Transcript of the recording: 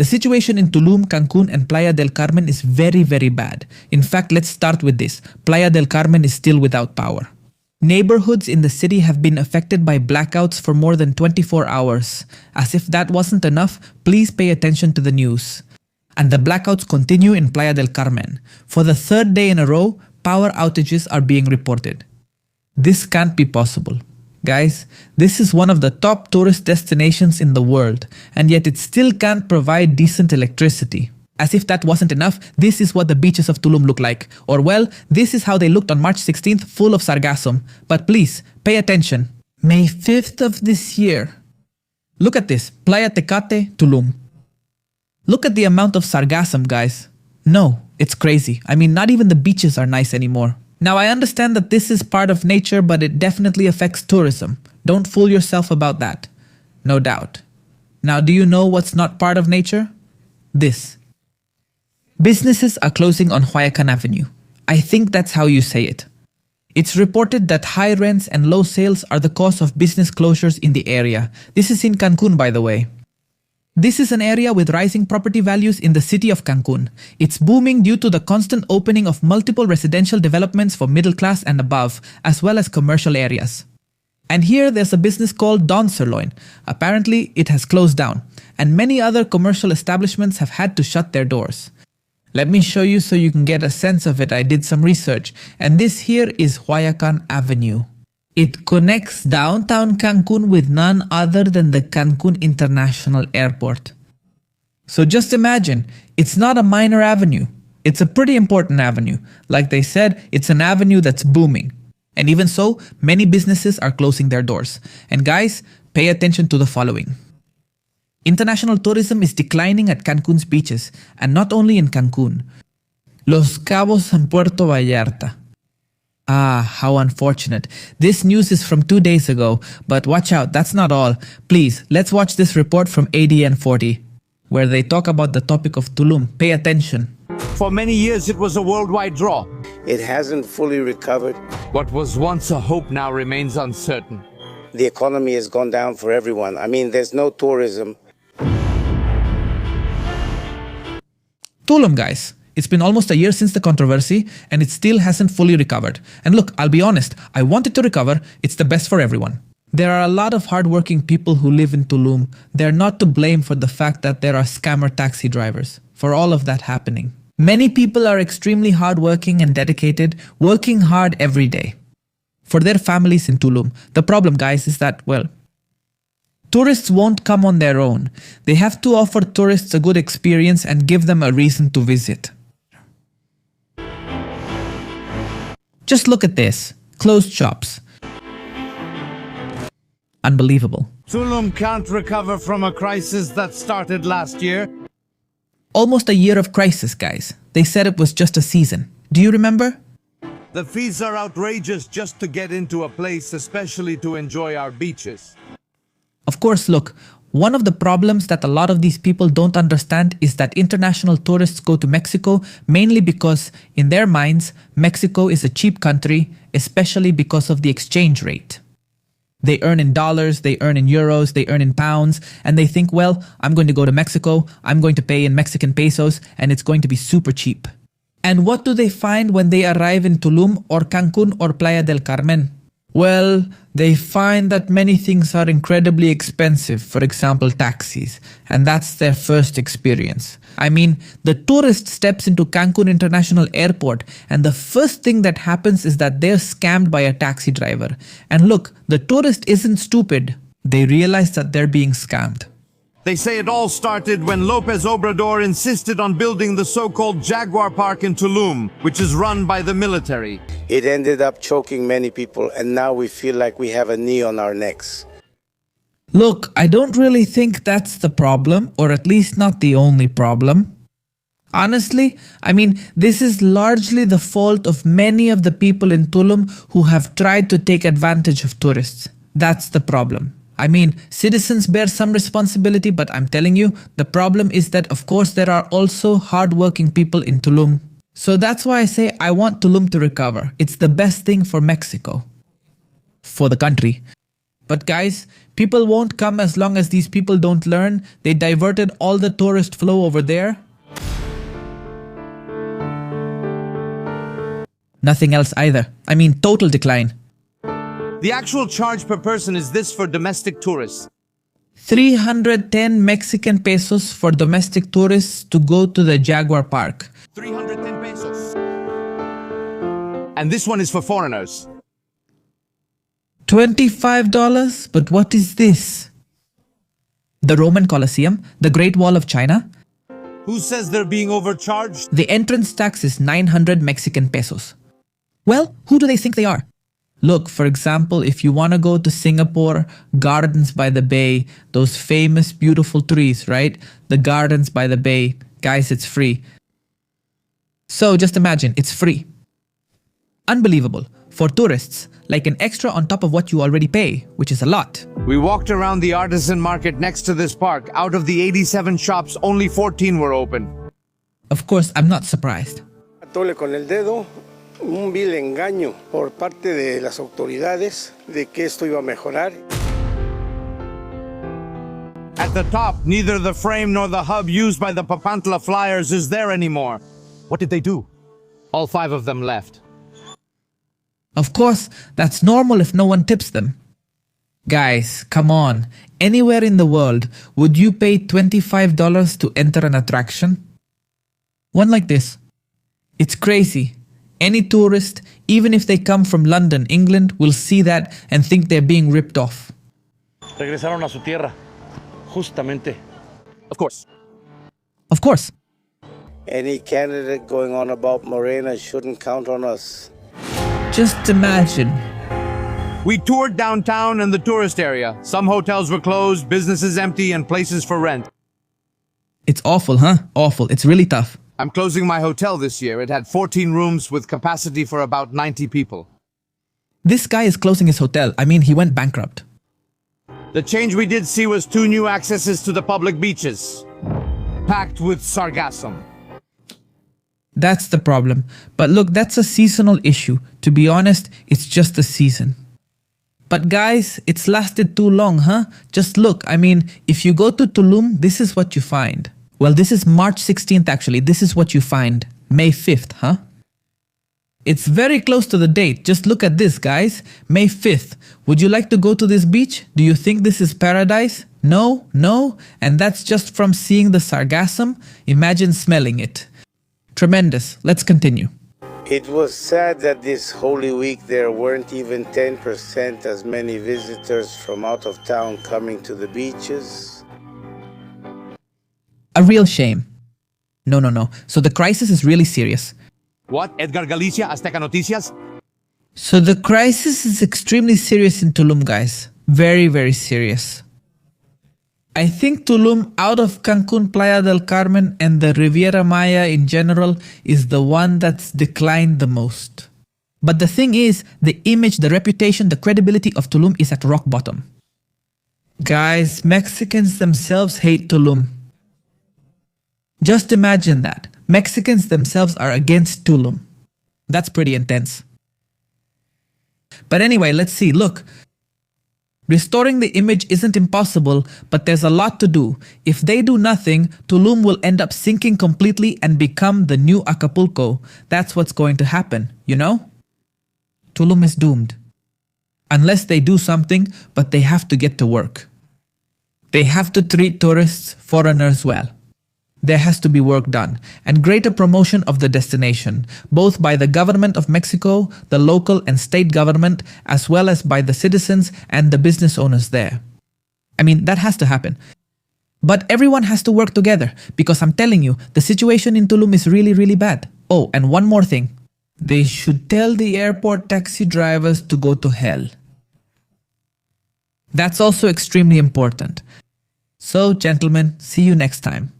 The situation in Tulum, Cancun and Playa del Carmen is very, very bad. In fact, let's start with this. Playa del Carmen is still without power. Neighborhoods in the city have been affected by blackouts for more than 24 hours. As if that wasn't enough, please pay attention to the news. And the blackouts continue in Playa del Carmen. For the third day in a row, power outages are being reported. This can't be possible. Guys, this is one of the top tourist destinations in the world, and yet it still can't provide decent electricity. As if that wasn't enough, this is what the beaches of Tulum look like. Or well, this is how they looked on March 16th, full of Sargassum. But please, pay attention. May 5th of this year. Look at this, Playa Tecate, Tulum. Look at the amount of Sargassum, guys. No, it's crazy. I mean, not even the beaches are nice anymore. Now, I understand that this is part of nature, but it definitely affects tourism. Don't fool yourself about that. No doubt. Now, do you know what's not part of nature? This. Businesses are closing on Huayacan Avenue. I think that's how you say it. It's reported that high rents and low sales are the cause of business closures in the area. This is in Cancun, by the way. This is an area with rising property values in the city of Cancun. It's booming due to the constant opening of multiple residential developments for middle class and above, as well as commercial areas. And here there's a business called Don Sirloin. Apparently, it has closed down, and many other commercial establishments have had to shut their doors. Let me show you so you can get a sense of it. I did some research, and this here is Huayacan Avenue. It connects downtown Cancun with none other than the Cancun International Airport. So just imagine, it's not a minor avenue. It's a pretty important avenue. Like they said, it's an avenue that's booming. And even so, many businesses are closing their doors. And guys, pay attention to the following. International tourism is declining at Cancun's beaches, and not only in Cancun. Los Cabos and Puerto Vallarta. Ah, how unfortunate. This news is from 2 days ago, but watch out, that's not all. Please, let's watch this report from ADN 40, where they talk about the topic of Tulum. Pay attention. For many years, it was a worldwide draw. It hasn't fully recovered. What was once a hope now remains uncertain. The economy has gone down for everyone. I mean, there's no tourism. Tulum, guys. It's been almost a year since the controversy, and it still hasn't fully recovered. And look, I'll be honest, I want it to recover. It's the best for everyone. There are a lot of hardworking people who live in Tulum. They're not to blame for the fact that there are scammer taxi drivers, for all of that happening. Many people are extremely hardworking and dedicated, working hard every day for their families in Tulum. The problem, guys, is that, well, tourists won't come on their own. They have to offer tourists a good experience and give them a reason to visit. Just look at this. Closed shops. Unbelievable. Tulum can't recover from a crisis that started last year. Almost a year of crisis, guys. They said it was just a season. Do you remember? The fees are outrageous just to get into a place, especially to enjoy our beaches. Of course, look, one of the problems that a lot of these people don't understand is that international tourists go to Mexico mainly because, in their minds, Mexico is a cheap country, especially because of the exchange rate. They earn in dollars, they earn in euros, they earn in pounds, and they think, well, I'm going to go to Mexico, I'm going to pay in Mexican pesos, and it's going to be super cheap. And what do they find when they arrive in Tulum or Cancun or Playa del Carmen? Well, they find that many things are incredibly expensive, for example, taxis, and that's their first experience. I mean, the tourist steps into Cancun International Airport, and the first thing that happens is that they're scammed by a taxi driver. And look, the tourist isn't stupid. They realize that they're being scammed. They say it all started when Lopez Obrador insisted on building the so-called Jaguar Park in Tulum, which is run by the military. It ended up choking many people, and now we feel like we have a knee on our necks. Look, I don't really think that's the problem, or at least not the only problem. Honestly, I mean, this is largely the fault of many of the people in Tulum who have tried to take advantage of tourists. That's the problem. I mean, citizens bear some responsibility, but I'm telling you, the problem is that, of course, there are also hardworking people in Tulum. So that's why I say I want Tulum to recover. It's the best thing for Mexico. For the country. But guys, people won't come as long as these people don't learn. They diverted all the tourist flow over there. Nothing else either. I mean, total decline. The actual charge per person is this for domestic tourists. 310 Mexican pesos for domestic tourists to go to the Jaguar Park. 310 pesos. And this one is for foreigners. $25? But what is this? The Roman Colosseum? The Great Wall of China? Who says they're being overcharged? The entrance tax is 900 Mexican pesos. Well, who do they think they are? Look, for example, if you want to go to Singapore, Gardens by the Bay, those famous beautiful trees, right? The Gardens by the Bay. Guys, it's free. So just imagine, it's free. Unbelievable. For tourists, like an extra on top of what you already pay, which is a lot. We walked around the artisan market next to this park. Out of the 87 shops, only 14 were open. Of course, I'm not surprised. Atole con el dedo, un vil engaño por parte de las autoridades de que esto iba a mejorar. At the top, neither the frame nor the hub used by the Papantla flyers is there anymore. What did they do? All 5 of them left. Of course, that's normal if no one tips them. Guys, come on. Anywhere in the world, would you pay $25 to enter an attraction? One like this. It's crazy. Any tourist, even if they come from London, England, will see that and think they're being ripped off. Regresaron a su tierra, justamente. Of course. Of course. Any candidate going on about Morena shouldn't count on us. Just imagine. We toured downtown and the tourist area. Some hotels were closed, businesses empty, and places for rent. It's awful, huh? Awful. It's really tough. I'm closing my hotel this year. It had 14 rooms with capacity for about 90 people. This guy is closing his hotel. I mean, he went bankrupt. The change we did see was 2 new accesses to the public beaches, packed with Sargassum. That's the problem. But look, that's a seasonal issue. To be honest, it's just a season. But guys, it's lasted too long, huh? Just look, I mean, if you go to Tulum, this is what you find. Well, this is March 16th actually. This is what you find. May 5th, huh? It's very close to the date. Just look at this, guys. May 5th. Would you like to go to this beach? Do you think this is paradise? No, no. And that's just from seeing the Sargassum. Imagine smelling it. Tremendous. Let's continue. It was sad that this Holy Week there weren't even 10% as many visitors from out of town coming to the beaches. A real shame. No. So the crisis is really serious. What? Edgar Galicia, Azteca Noticias? So the crisis is extremely serious in Tulum, guys. Very, very serious. I think Tulum, out of Cancun, Playa del Carmen, and the Riviera Maya in general, is the one that's declined the most. But the thing is, the image, the reputation, the credibility of Tulum is at rock bottom. Guys, Mexicans themselves hate Tulum. Just imagine that. Mexicans themselves are against Tulum. That's pretty intense. But anyway, let's see. Look. Restoring the image isn't impossible, but there's a lot to do. If they do nothing, Tulum will end up sinking completely and become the new Acapulco. That's what's going to happen, you know? Tulum is doomed. Unless they do something, but they have to get to work. They have to treat tourists, foreigners well. There has to be work done, and greater promotion of the destination, both by the government of Mexico, the local and state government, as well as by the citizens and the business owners there. I mean, that has to happen. But everyone has to work together, because I'm telling you, the situation in Tulum is really, really bad. Oh, and one more thing. They should tell the airport taxi drivers to go to hell. That's also extremely important. So, gentlemen, see you next time.